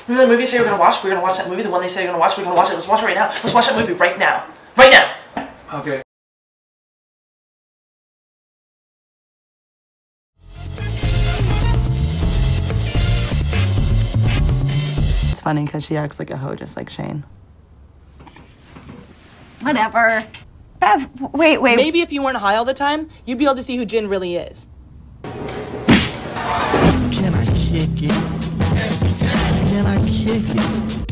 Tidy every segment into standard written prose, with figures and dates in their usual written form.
Remember the movie you said you were gonna watch? We're gonna watch that movie, the one they said you're gonna watch, we're gonna watch it. Let's watch it right now. Let's watch that movie right now. Right now! Okay. It's funny because she acts like a hoe just like Shane. Whatever. Bev, wait. Maybe if you weren't high all the time, you'd be able to see who Jin really is. Can I kick it? Can I kick it?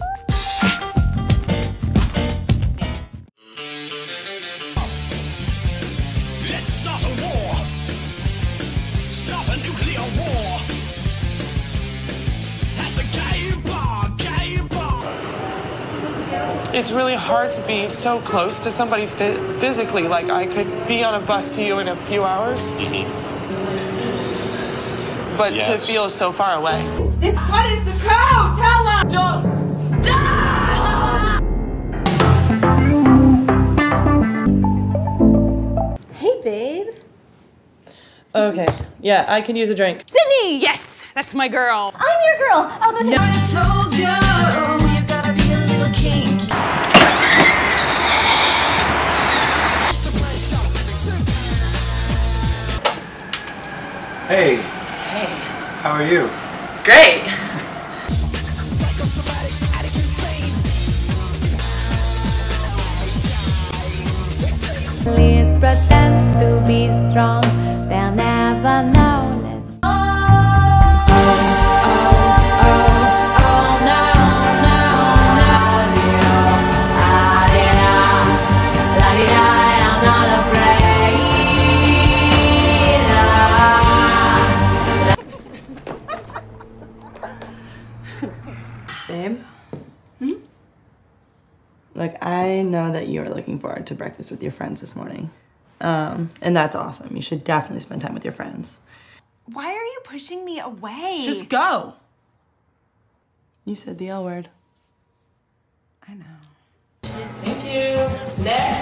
Let's start a war. Start a nuclear war. At the gay bar, gay bar. It's really hard to be so close to somebody physically. Like, I could be on a bus to you in a few hours. But to feel so far away. What is the code? Tell them! Don't! Hey, babe. Okay, yeah, I can use a drink. Sydney! Yes, that's my girl. I'm your girl. I'll go to No. I told you, you gotta be a little kinky. Hey, Hey. how are you? Great! Please pretend to be strong, they'll never know less. I'm not afraid. Babe? Look, I know that you are looking forward to breakfast with your friends this morning. And that's awesome. You should definitely spend time with your friends. Why are you pushing me away? Just go! You said the L word. I know. Thank you. Next!